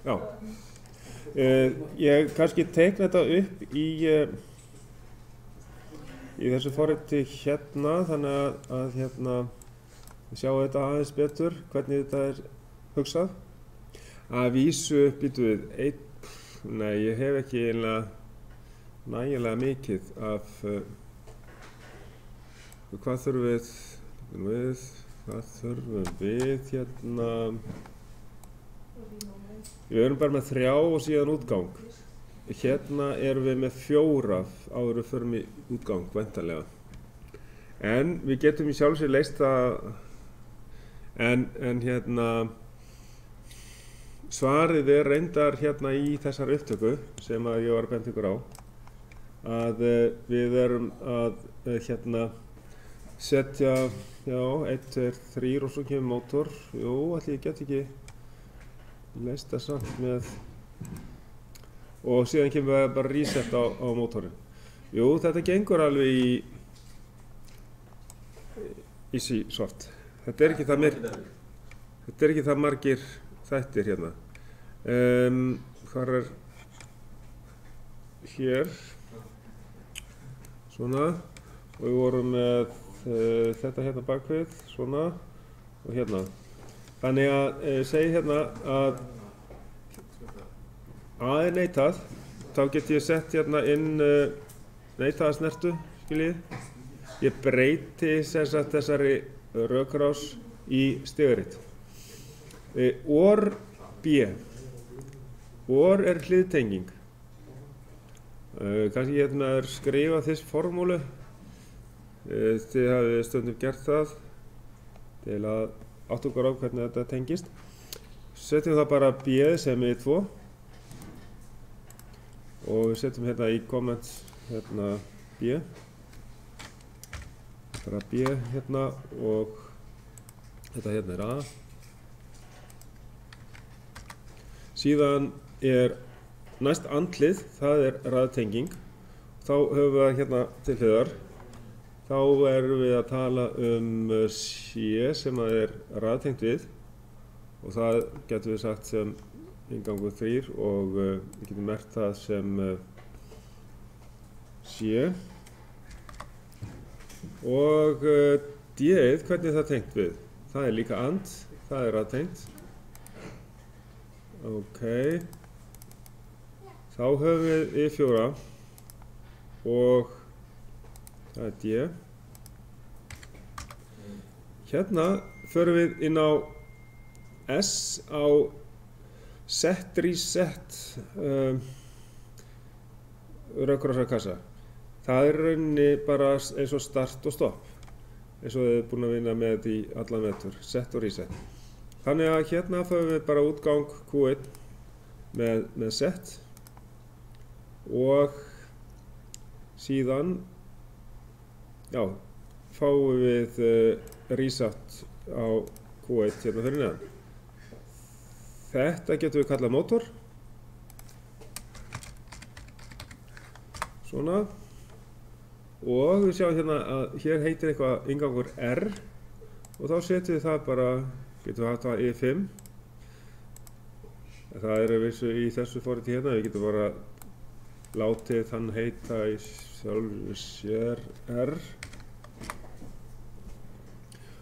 Já. Ég kannski teikna þetta upp í þessu forriti hérna, þannig að hérna við sjáum þetta aðeins betur, hvernig þetta er hugsað. Að vísu býtum við nei, ég hef ekki nægilega mikið af hvað þurfum við hérna. Við erum bara með 3 og síðan útgang. Hérna erum við með 4 áður við förum í útgang, væntanlega. En við getum í sjálfu sér leyst það, en hérna svarið er reyndar hérna í þessar upptöku sem að ég var að benda ykkur á, að við erum að hérna setja, 1, 2, 3 og svo kemur mótor. Jú, ætli ég get ekki leyst það samt með, og síðan kemur við bara reset á mótorinn. Jú, þetta gengur alveg í svart. Þetta er ekki það margir þættir hérna. Hvar er hér? Svona. Og við vorum með þetta hérna bakvið, svona og hérna. Þannig að segi hérna að A er neitað, þá get ég sett hérna inn neitaða snertu, skiljið. Ég breyti þessari rökrás í stigaritt. OR B. OR er hliðtenging. Kannski hérna er skrifað þess formúlu. Þið hafið stundum gert það til að átta okkur á hvernig þetta tengist. Setjum það bara B sem er 2. Og við setjum hérna í comments hérna B. Bara B hérna og þetta hérna er A. Síðan er næst andlið, það er raðtenging. Þá höfum við hérna til hliðar. Þá erum við að tala C sem að er raðtengt við. Og það getum við sagt sem inngangur 3 og við getum merkt það sem C. Og D-ið, hvernig er það tengt við? Það er líka AND, það er raðtengt. Ok. Þá höfum við I4 og það er D. Hérna förum við inn á S á set reset rökkrásarkassa. Það er rauninni bara eins og start og stopp, eins og þið erum búin að vinna með þetta í allan vetur, set og reset. Þannig að hérna fáum við bara útgang Q1 með set og síðan fáum við reset á Q1 hérna fyrir neðan. Þetta getum við kallað mótor. Svona. Og við sjáum hérna að hér heitir eitthvað inngangur R og þá setjum við það bara, getum við haft það E5. Það er vissu í þessu forriti hérna, við getum bara látið þann heita í sjálfu sér R.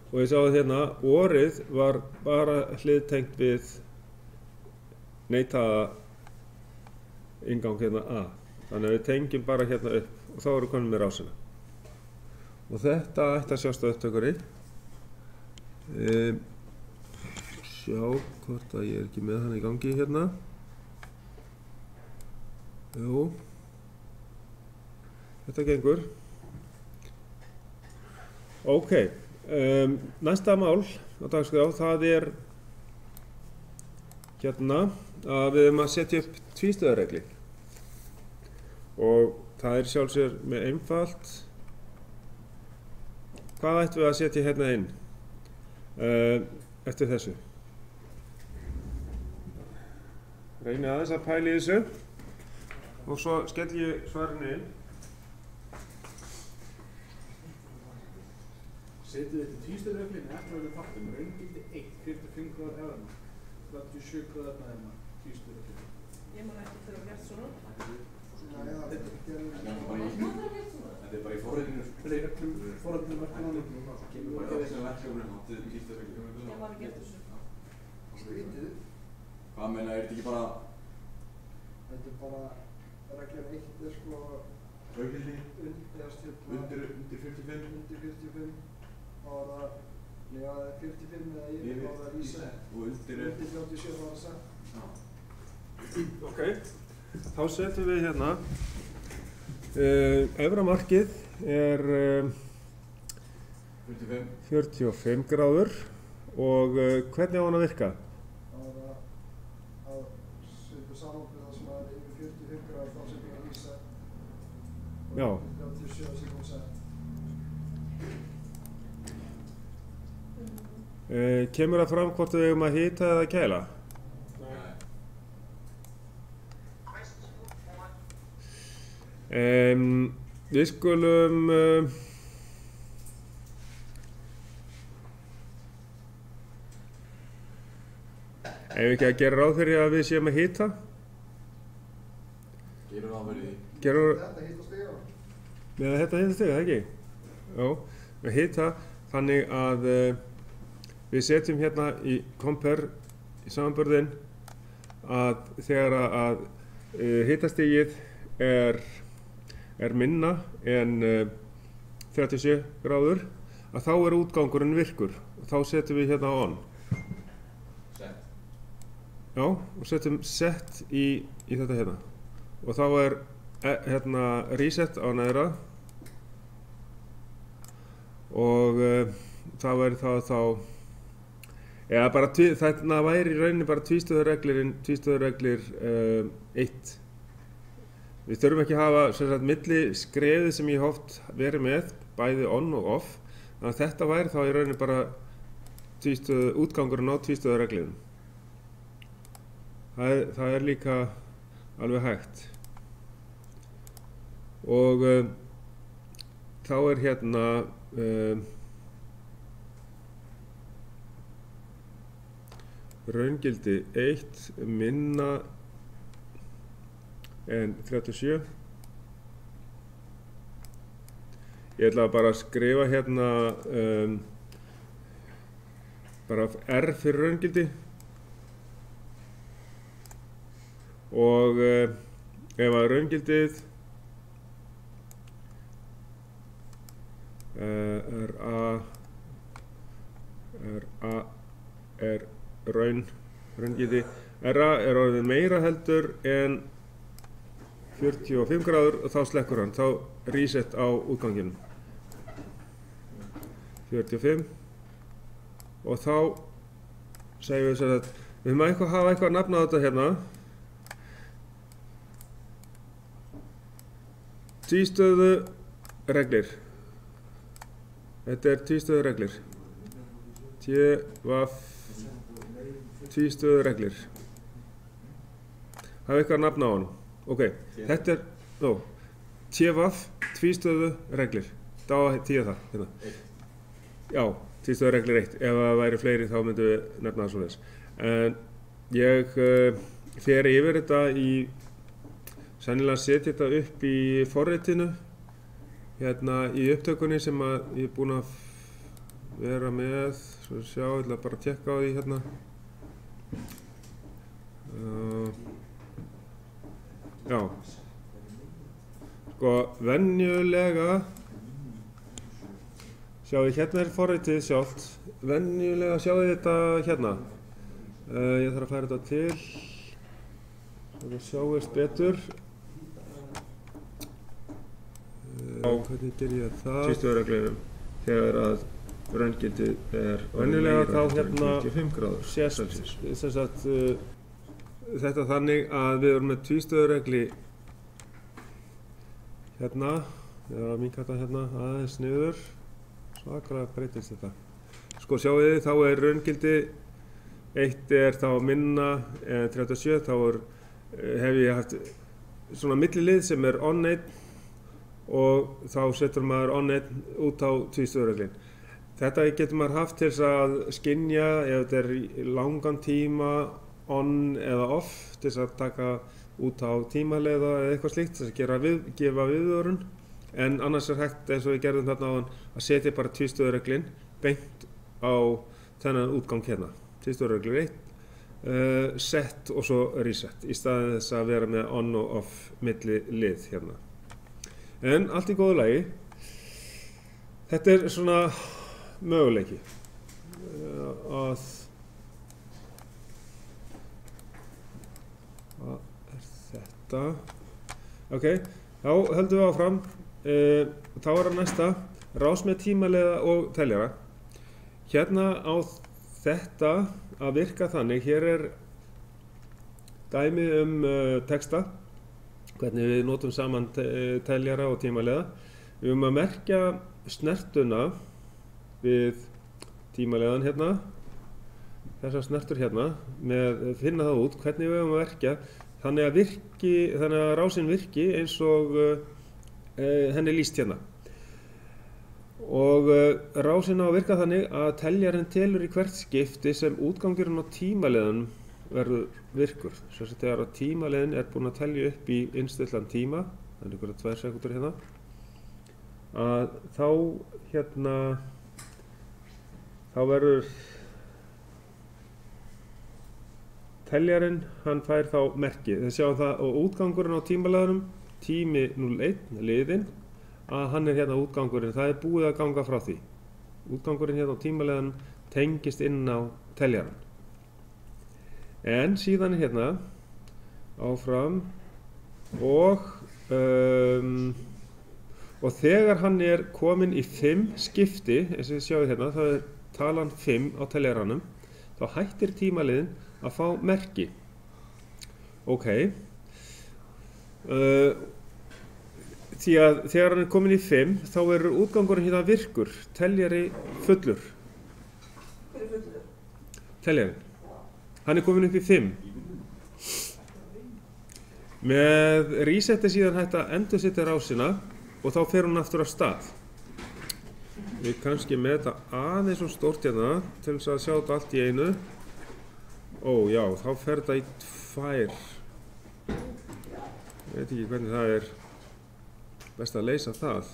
Og við sjáum hérna, orðið var bara hliðtengt við neitaða inngang hérna A. Þannig að við tengjum bara hérna upp og þá erum við komin með rásina. Og þetta ætti að sjást á upptökunni. Sjá hvort að ég er ekki með hann í gangi hérna. Jú. Þetta gengur. Ok. Næsta mál á dagskrá, það er hérna að við erum að setja upp tvístöðarregli. Og það er sjálfsögur með einfalt. Hvað ættum við að setja hérna inn eftir þessu? Reyni aðeins að pæla í þessu og svo skelli ég svarinu inn. Setið þetta tvístöðarreglin eftir að við þáttum raungildi 1 45 gráður efra. 37 gráðurna hérna, tvístöðurreglur. Ég man ekki þegar það gert svona. Þetta bara í forritinu. Forritinu verkefnum. Kemur bara þessi verkefnum á tvístöðurreglum. Ég var ekki eftir þessu. Skrítið. Hvað meina, þetta ekki bara... Þetta bara, reglan 1 sko... Raugildi? Undir 45? Undir 45? Undir 45. Þá það... Já, 45 eða yfir, þá það reset. Og undir 37 var það sett. Já. Ok, þá setjum við hérna. Efra markið er 45 gráður og hvernig á hann að virka? Þá var það að setja saman með það sem er yfir 45 gráður, þá setjum við reset. Já. Og 37 sem kom sett. Kemur það fram hvort við eigum að hita eða kæla? Við skulum ef við ekki að gera ráð fyrir að við séum að hita? Gerum ráð fyrir því. Þetta hitt á stiga? Með að þetta hita stiga, það ekki? Já, við hita þannig að við setjum hérna í compare í samanburðinn að þegar að hitastigið er minna en 37 gráður að þá er útgangurinn virkur og þá setjum við hérna on. Set. Já, og setjum set í þetta hérna og þá er hérna reset á neðra og það væri þá eða bara þarna væri í rauninni bara tvístöðurreglir 1. Við þurfum ekki að hafa sem sagt milli skrefið sem ég oft verið með, bæði on og off. Þannig að þetta væri þá í rauninni bara útgangurinn á tvístöðurreglunum. Það er líka alveg hægt. Og þá er hérna raungildi 1 minna en 37. Ég ætla bara að skrifa hérna bara R fyrir raungildi og ef að raungildið er raungildi RA er orðið meira heldur en 45 gráður og þá slekkur hann, þá reset á útganginum 45 og þá segjum við að við höfum að hafa eitthvað að nafna á þetta hérna tvístöðu reglir. Þetta er tvístöðu reglir. Tvístöðu reglir. Hafa eitthvað að nafna á hann. Ok, þetta er tvístöðu reglir. Þá tíða það hérna. Já, tvístöðu reglir 1. Ef það væri fleiri þá myndum við nefna það svoleiðis. En ég fer yfir þetta sennilega setja þetta upp í forritinu hérna í upptökunni sem að ég er búinn að vera með svo sjá, ég ætla bara að tékka á því hérna já sko venjulega sjáu hérna er forritið sjálft venjulega sjáu þetta hérna ég þarf að færa þetta til svo það sjáist betur hvernig ger ég það? Tvístöðurreglunum þegar að raungildið er venjulega þá hérna 95 gráður sést þetta þannig að við erum með tvístöðurregli hérna ég var að minnka þetta hérna aðeins niður svakalega breytist þetta sko sjáu þið þá er raungildi 1 er þá minna en 37 þá hef ég haft svona millilið sem er on 1 og þá setur maður on 1 út á tvístöðurreglin. Þetta getur maður haft til þess að skynja ef þetta er í langan tíma on eða off til þess að taka út á tímaleiða eða eitthvað slíkt til þess að gefa viðvörun, en annars er hægt eins og við gerðum þarna áðan að setja bara tvístöðureglin beint á þennan útgang hérna, tvístöðureglur 1, set og svo reset í staðin þess að vera með on og off milli lið hérna. En allt í góðu lagi. Þetta er svona möguleiki að hvað er þetta? Ok, þá höldum við áfram. Þá er það næsta, rás með tímaleiða og teljara. Hérna á þetta að virka þannig, hér er dæmi texta, hvernig við notum saman teljara og tímaleiða. Við höfum að merkja snertuna við tímaleiðan hérna, þessar snertur hérna, finna það út hvernig við höfum að verkja þannig að rásin virki eins og henni lýst hérna. Og rásin á að virka þannig að teljarinn telur í hvert skipti sem útgangurinn á tímaleiðanum verður virkur. Svo að þegar tímaleiðin er búin að telja upp í innstillan tíma, það er ykkur 2 sekúndur hérna, að þá verður teljarinn, hann fær þá merki. Þið sjáum það og útgangurinn á tímaleiðanum, tími 01, liðinn, að hann er hérna útgangurinn, það er búið að ganga frá því. Útgangurinn hérna á tímaleiðanum tengist inn á teljarann. En síðan er hérna áfram og þegar hann er komin í 5 skipti, eins og þið sjáum hérna, það er talan 5 á teljaranum, þá hættir tímaleiðin að fá merki. Ok. Því að þegar hann er komin í 5, þá verður útgangurinn hérna virkur, teljari fullur. Hver er fullur? Teljarinn. Hann er komin upp í 5. Með reseti síðan hægt að endursetja rásina og þá fer hún aftur af stað. Við kannski með þetta aðeins og stórt hérna til þess að sjá þetta allt í einu. Ó já, þá fer þetta í 2. Ég veit ekki hvernig það er best að leysa það.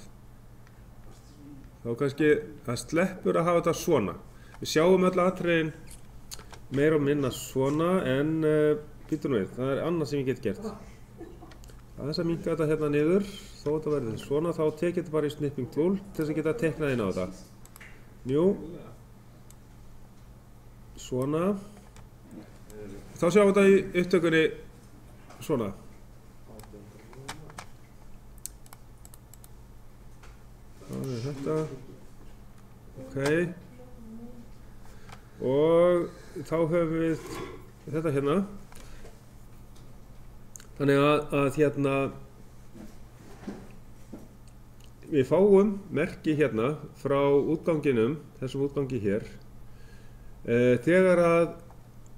Þá kannski það sleppur að hafa þetta svona. Við sjáum öll atriðin meira og minna svona, en býtum við, það er annað sem ég get gert. Aðeins að minnka þetta hérna niður, þó þetta verður svona, þá tekið þetta bara í snipping tool til þess að geta teiknað inn á þetta. Njú, svona. Þá sjáum við þetta í upptökunni svona. Það er þetta. Ok. Og þá höfum við þetta hérna. Þannig að hérna við fáum merki hérna frá útganginum, þessum útgangi hér, þegar að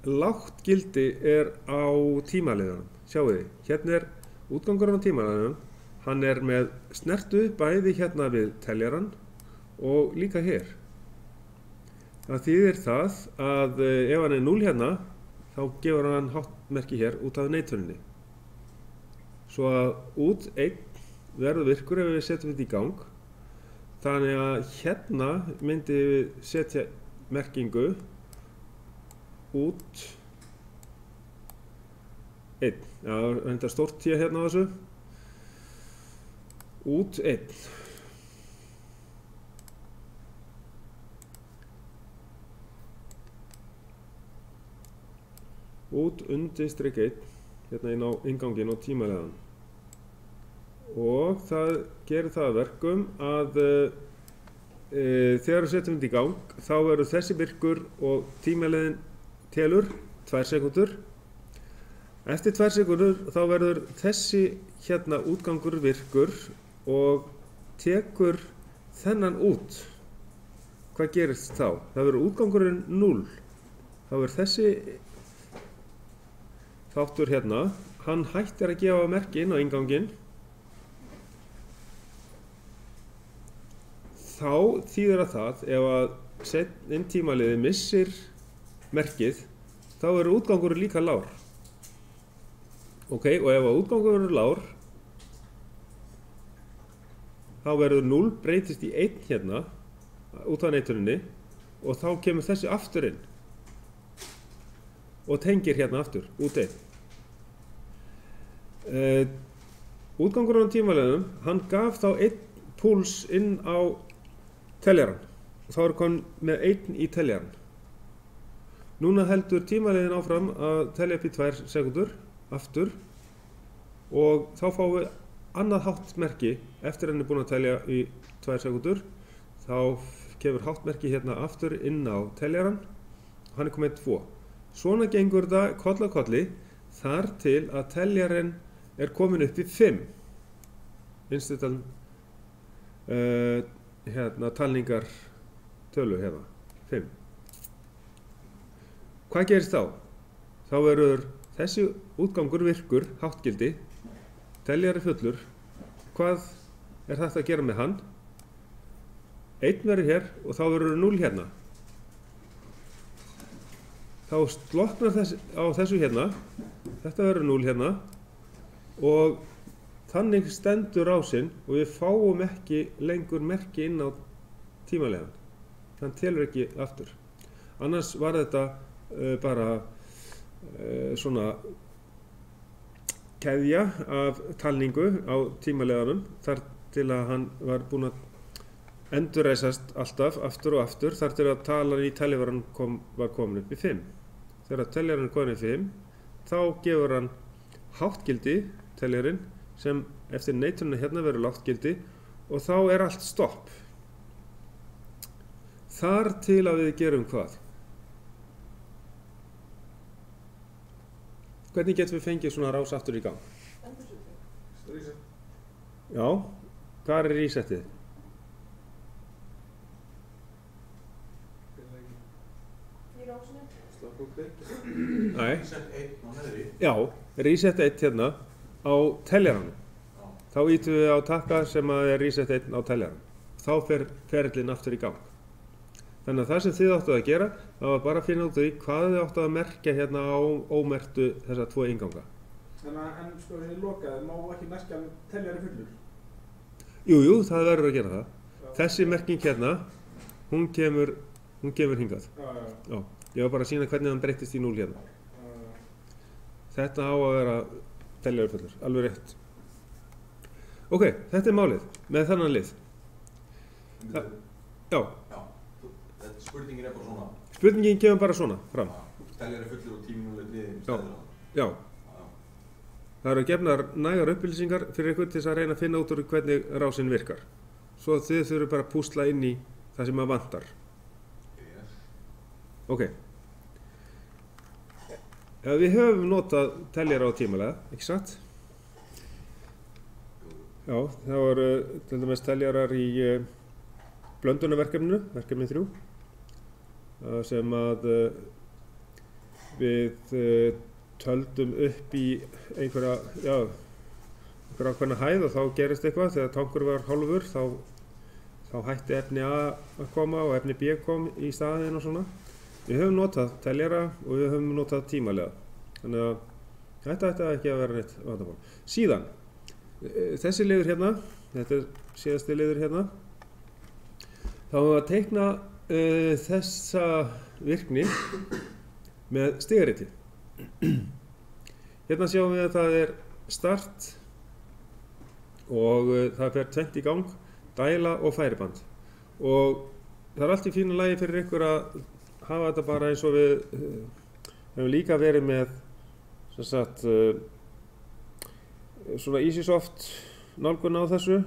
lágt gildi er á tímaleiðanum. Sjáu þið, hérna er útgangurinn á tímaleiðanum, hann er með snertu bæði hérna við teljarann og líka hér. Það þýðir það að ef hann er 0 hérna, þá gefur hann hátt merki hér út af neituninni. Svo að út 1 verður virkur ef við setjum þetta í gang. Þannig að hérna myndi við setja merkingu út 1. Já, þetta er stórt T hérna á þessu. Út 1. Út undirstrik 1, hérna inn á innganginn og tímaleiðan. Og það gerir það að verkum að þegar við setjum þetta í gang, þá verður þessi virkur og tímaleiðin telur 2 sekúndur. Eftir 2 sekúndur þá verður þessi hérna útgangur virkur og tekur þennan út. Hvað gerist þá? Það verður útgangurinn 0. Þá verður þessi þáttur hérna, hann hættir að gefa merki inn á innganginn þá þýðir það ef að seinni tímaliði missir merkið, þá útgangur líka lár. Ok, og ef að útgangur lár, þá verður 0 breytist í 1 hérna út af neituninni og þá kemur þessi aftur inn og tengir hérna aftur út 1. Útgangurinn á tímaliðum, hann gaf þá 1 púls inn á teljaran og þá komin með 1 í teljaran. Núna heldur tímaliðin áfram að telja upp í 2 sekúndur aftur og þá fáum við annað háttmerki eftir hann búinn að telja í 2 sekúndur. Þá kemur háttmerki hérna aftur inn á teljaran og hann komið 2. Svona gengur þetta koll á kolli þar til að teljarinn komin upp í 5. Innstættan hérna talningar tölu hérna 5. Hvað gerist þá? Þá verður þessi útgangur virkur, háttgildi, teljari fullur. Hvað þetta að gera með hann? 1 verður hér og þá verður 0 hérna. Þá sloknar á þessu hérna, þetta verður 0 hérna og þannig stendur rásinn og við fáum ekki lengur merki inn á tímalegan. Hann telur ekki aftur. Annars var þetta bara svona keðja af talningu á tímaleganum þar til að hann var búinn að endurreisast alltaf aftur og aftur þar til að talan í teljaran var komin upp í 5. Þegar teljaran komin upp í 5 þá gefur hann háttgildi teljarinn sem eftir neitunina hérna verður láttgildi og þá allt stopp. Þar til að við gerum hvað? Hvernig getum við fengið svona rás aftur í gang? Reset. Já, hvað resetið? Í rásinni. Slökk og kveik. Nei, Reset 1 á neðri. já, reset 1 hérna á teljaranum. Já. Þá ítum við á takka sem að reset 1 á teljaranum. Þá fer ferillinn aftur í gang. Þannig að það sem þið áttu að gera, það var bara að finna út af því hvað þið áttu að merkja hérna á ómerktu þessa 2 innganga. Þannig að en sko þessi lokaði, má ekki merkja teljari fullur. Jú, það verður að gera það. Já. Þessi merking hérna, hún kemur hingað. Já. Já, ég var bara að sýna hvernig hann breytist í 0 hérna. Þetta á að vera teljari fullur, alveg rétt. Ok, þetta málið með þennan lið. Já, Já. Spurningin bara svona. spurningin kemur bara svona fram. Teljari fullur og tíminuleg liðin Já. stæður á. Já, það eru gefnar nægar upplýsingar fyrir ykkur til þess að reyna að finna út úr hvernig rásinn virkar. Svo þið þurfum bara að púsla inn í það sem að vantar. Yes. Ok. Við höfum notað teljara á tímalega, ekki satt? Já, það voru til dæmis teljarar í blöndunarverkefninu, verkefni 3, sem að við töldum upp í einhverja ákveðna hæð og þá gerist eitthvað. Þegar tankur var hálfur þá hætti efni A að koma og efni B kom í staðinn og svona. Við höfum notað teljara og við höfum notað tímalega. Þannig að þetta ætti ekki að vera neitt vandamál. Síðan, þessi liður hérna, þetta síðasti liður hérna, þá höfum við að teikna þessa virkni með stigariti. Hérna sjáum við að það start og það fer 20 í gang, dæla og færiband. Og það allt í fínu lagi fyrir ykkur að hafa þetta bara eins og við hefum líka verið með sem sagt svona EasySoft nálgun á þessu,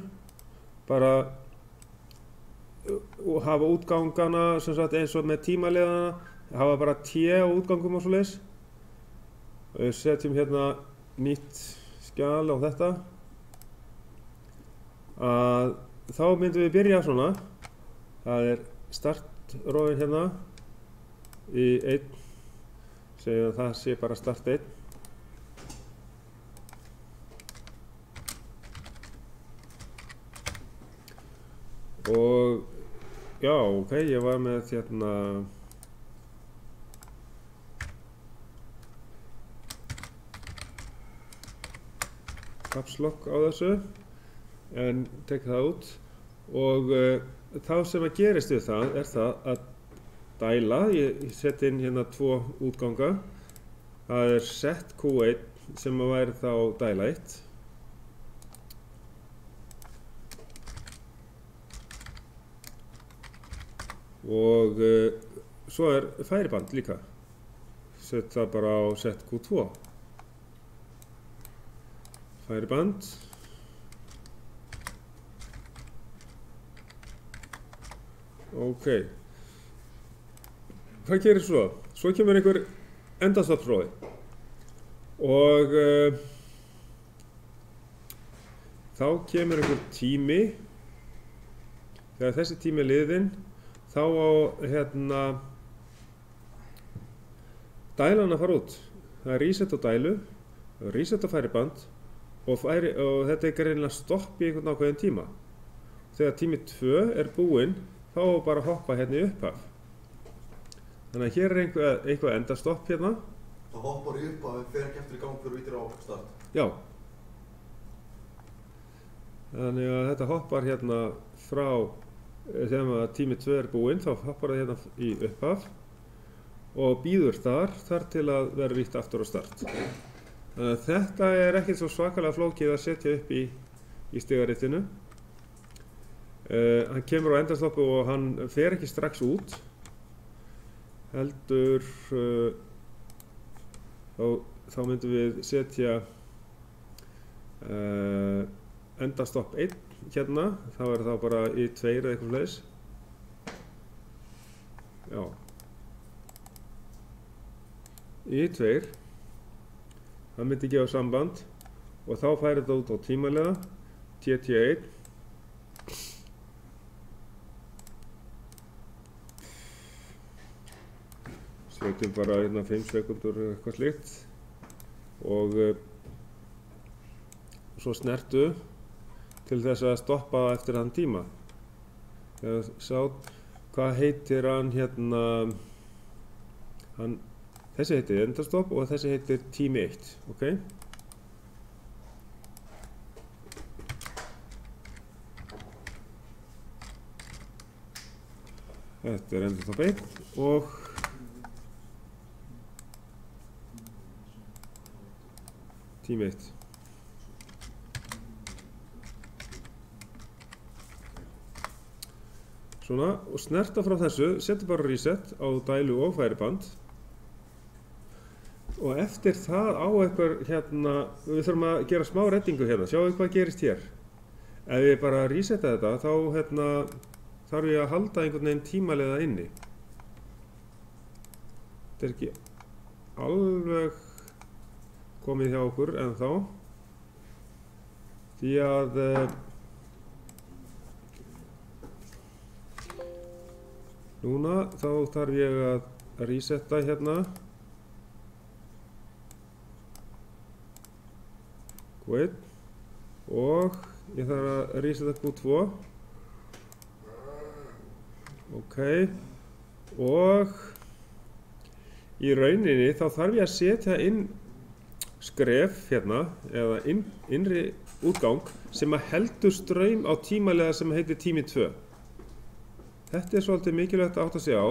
bara og hafa útgangana sem sagt eins og með tímaleðana, hafa bara T á útgangum og svoleiðis. Við setjum hérna nýtt skjal á þetta. Að þá myndum við byrja svona. Það startrófin hérna í 1, segjum að það sé bara start 1. Og Já, ok, ég var með hérna caps lock á þessu en tek það út og þá sem að gerist við það er það að dæla, ég set inn hérna 2 útganga, það er set Q1 sem að væri þá dæla 1 og svo er færiband líka, set það bara á set Q2 færiband ok hvað gerir svo? Svo kemur einhver endastoppsróði og þá kemur einhver tími þegar þessi tími er liðinn þá á hérna dælan að fara út það er reset á dælu reset á færiband og þetta er greinilega stopp í einhvern ákveðin tíma þegar tími 2 er búinn þá á bara að hoppa hérna í upphaf þannig að hér er eitthvað endastopp hérna Það hoppar í upphaf en fer ekki eftir í gang þegar þú ýtir á start já þannig að þetta hoppar hérna frá þegar tími 2 er búinn þá hoppar það hérna í upphaf og býður þar til að vera ýtt aftur á start þannig að þetta er ekkert svo svakalega flókið að setja upp í stigaritinu hann kemur á endastoppu og hann fer ekki strax út heldur þá myndum við setja endastopp 1 hérna, þá er það bara í 2 eða eitthvað fleis já í 2 það myndi gefa samband og þá færi þetta út á tímalega TT1 setjum bara 5 sekundur eða eitthvað slíkt og svo snertu til þess að stoppa eftir þann tíma hvað heitir hann hérna þessi heitir endastopp og þessi heitir tími 1 ok þetta er endastopp 1 og tími 1 svona og snerta frá þessu setja bara reset á dælu og færiband og eftir það á eitthvað hérna við þurfum að gera smá reddingu hérna sjáu hvað gerist hér ef ég bara reseta þetta þá hérna þarf ég að halda einhvern veginn tímalega inni þetta er ekki alveg komið hjá okkur en þá því að núna þá þarf ég að resetta hérna Q1 og ég þarf að resetta Q2 ok og í rauninni þá þarf ég að setja inn skref hérna eða innri útgang sem að heldur straum á tímalega sem heitir tími 2 þetta er svolítið mikilvægt að átta sig á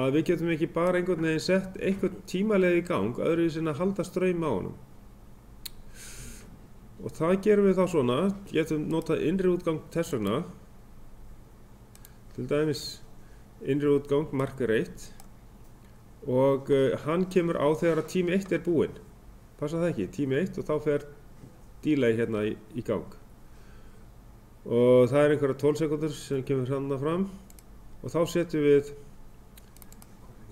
að við getum ekki bara einhvern veginn sett einhvern tímalega í gang öðruvísi en að halda straum á honum og það gerum við þá svona getum notað innri útgang þess vegna til dæmis innri útgang marker 1 og hann kemur á þegar að tími 1 er búinn passa það ekki, tími 1 og þá fer delay hérna í gang og það er einhverja 12 sekundur sem kemur hérna fram og þá setjum við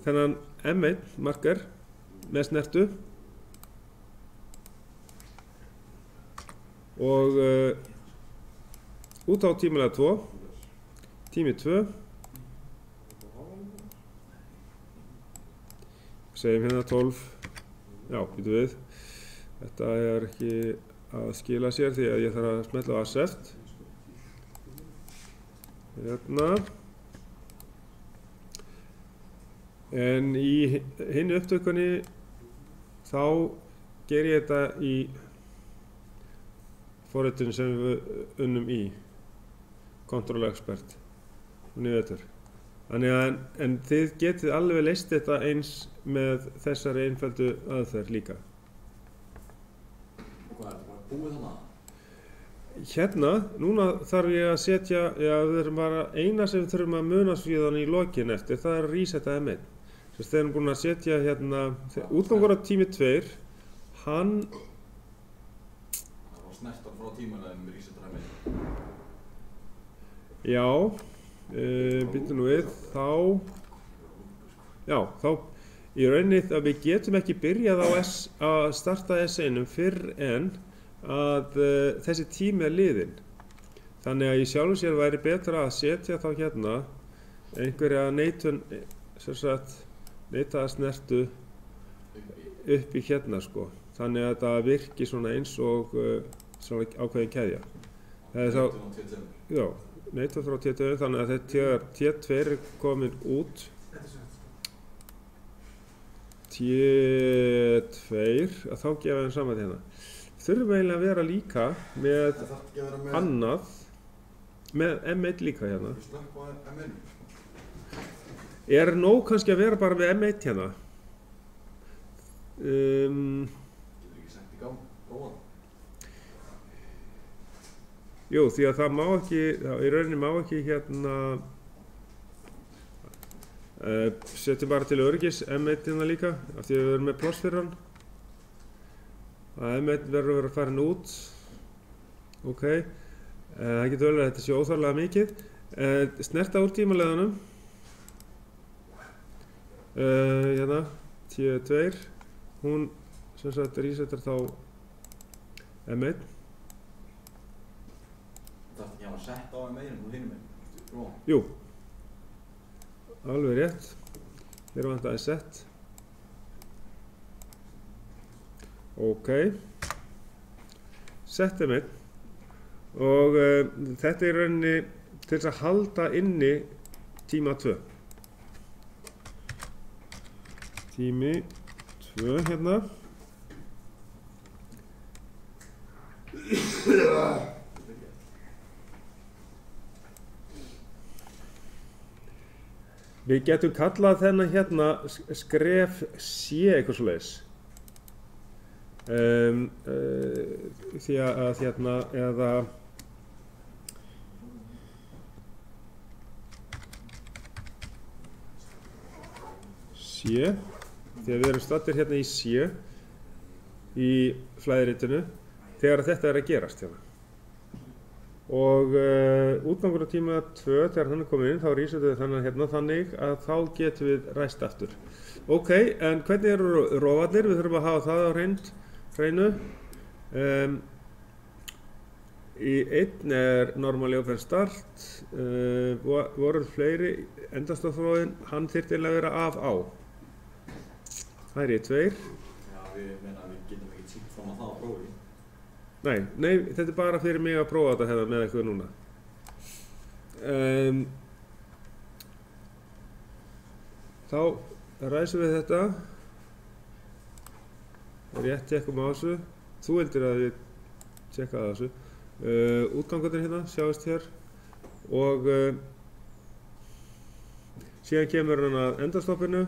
þennan M1 marker með snertu og út á tímalega 2 tími 2 segjum hérna 12 já, býtum við þetta er ekki að skila sér því að ég þarf að smetla á accept hérna En í hinni upptökunni þá ger ég þetta í forritinu sem við unnum í, Control Expert og niður. Þannig að, en þið getið alveg leyst þetta eins með þessari einföldu aðferð líka. Hvað er þetta búið þannig? Hérna, núna þarf ég að setja, já við erum bara, eina sem við þurfum að muna svíðan í lokin eftir, það er að resetta M1. Þess að þeir eru búin að setja hérna, útgangur á tími 2, hann... Það var snertan frá tímanum við resetar M1. Já, býttu nú við, þá í rauninni að við getum ekki byrjað á að starta S1 fyrr en að þessi tími er liðinn. Þannig að í sjálfu sér væri betra að setja þá hérna einhverja neitun, sem sagt, neitaða snertu upp í hérna sko. Þannig að það virki svona eins og svona ákveðin keðja. Það er þá, já, neitun frá T2, þannig að þegar T2 er komin út, T2, að þá gefa þeim saman hérna. Þurfum eiginlega að vera líka með annað, með M1 líka hérna. Er nóg kannski að vera bara með M1 hérna? Getur ekki sett í gang, prófa það? Jú, því að það má ekki, í rauninni má ekki hérna, setjum bara til öryggis M1 hérna líka, af því að við erum með pláss fyrir hann. Að M1 verður að vera farin út, ok, það getur vel að þetta sé óþarflega mikið, snerta úr tímaleðanum, hérna, T2, hún sem sagt resetar þá M1. Það er ekki að hafa sett á M1 og hinum meginn, prófa? Jú, alveg rétt, hér vantaði sett. Ok, sett M1 og þetta er í rauninni til þess að halda inni tíma 2. Tími 2 hérna. Við getum kallað þennan hérna skref C eitthvað svoleiðis. Því að hérna eða C, því að við erum staddir hérna í C í flæðiritinu þegar þetta er að gerast hérna. Og útgangur á tíma 2 þegar hann er komin inn þá resetum við þannig hérna þannig að þá getum við ræst aftur. Ok, en hvernig eru rofarnir? Við þurfum að hafa það á hreinu. Í einn er normally open start, voru fleiri, endastofþróin, hann þyrfti að vera af á. Það er í 2. Já, við getum ekki sýnt fram að það á prófi. Nei, þetta er bara fyrir mig að prófa þetta hérna með eitthvað núna. Þá ræsum við þetta. Rétt tekkum á þessu. Þú vildir að við tjekka að þessu. Útgangarnir hérna, sjáist hér. Og síðan kemur hann að endastoppinu.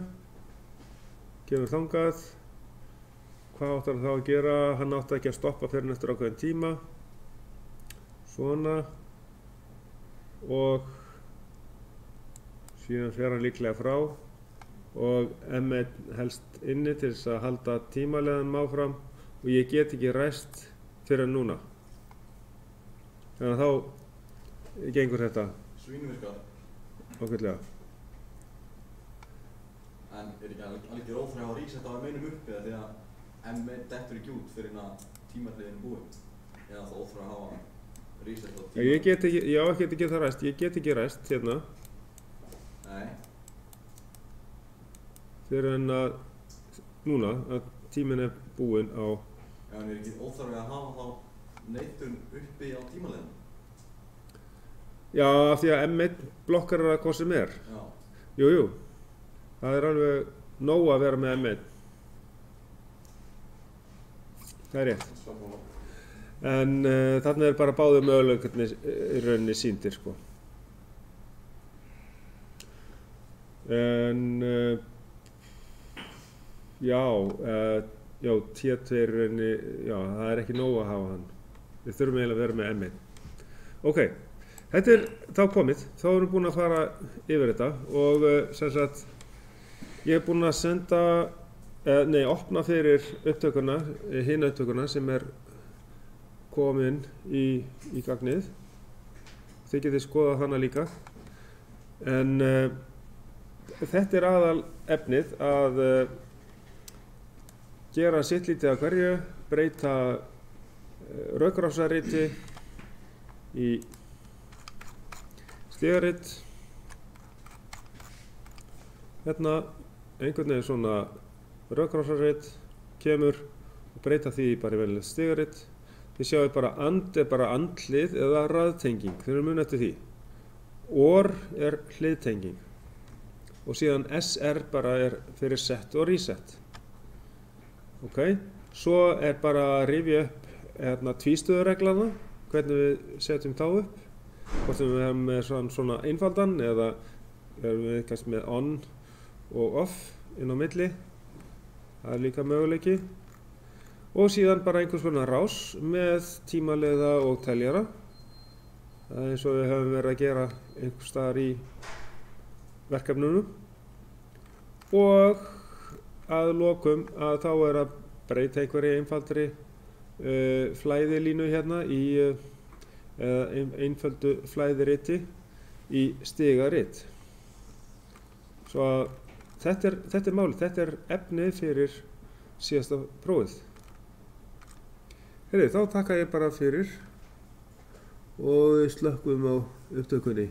Kemur þangað. Hvað átt hann þá að gera? Hann átti ekki að stoppa fyrir eftir ákveðin tíma. Svona. Og síðan fer hann líklega frá. Og M1 helst inni til þess að halda tímaleðanum áfram og ég get ekki ræst fyrir núna. Þannig að þá gengur þetta Svínvirkar. ágætlega. En er ekki alveg óþræg að resetta á M1 upp eða því að M1 dettur ekki út fyrir að tímaliðin er búinn? Eða það óþræg að hafa resetta á tíma? Ég get ekki það ræst, ég get ekki ræst hérna. Nei. Fyrir en að núna að tíminn er búinn á. Já, en er ekki óþarfi að hafa þá neitun uppi á tímaliðinu? Já, af því að M1 blokkar það hvað sem er. Já. Jú. Það er alveg nóg að vera með M1. Það er rétt. Sammála. En þarna er bara báðir möguleikarnir í rauninni sýndir, sko. En já, T2 í rauninni, já, það er ekki nóg að hafa hann. Við þurfum eiginlega að vera með M1. Ok, þetta er þá komið. Þá erum við búin að fara yfir þetta og sem sagt, ég er búin að senda, opna fyrir upptökuna, hina upptökuna sem er komin í gagnið. Þið getið skoðað hana líka. En þetta er aðal efnið að gera sitt lítið af hverju, breyta rökkrásarriti í stigarit. Hérna einhvern veginn svona rökkrásarrit kemur og breyta því bara í venjulegt stigarit. Þið sjáu bara er bara andhlið eða raðtenging, þeir eru mun eftir því. OR er hliðtenging og síðan SR bara er fyrir set og reset. Ok, svo er bara að rifja upp tvístöðureglana, hvernig við setjum þá upp. Hvort við erum með svona einfaldan eða erum við kannski með on og off inn á milli. Það er líka möguleiki. Og síðan bara einhvers konar rás með tímaleiða og teljara. Það er eins og við höfum verið að gera einhvers staðar í verkefnunum. Og að lokum að þá er að breyta einhverju einfaldri flæðilínu hérna eða einföldu flæðiriti í stigarit. Svo að þetta er málið, þetta er efnið fyrir síðasta prófið. Þá þakka ég bara fyrir og slökkvum á upptökunni.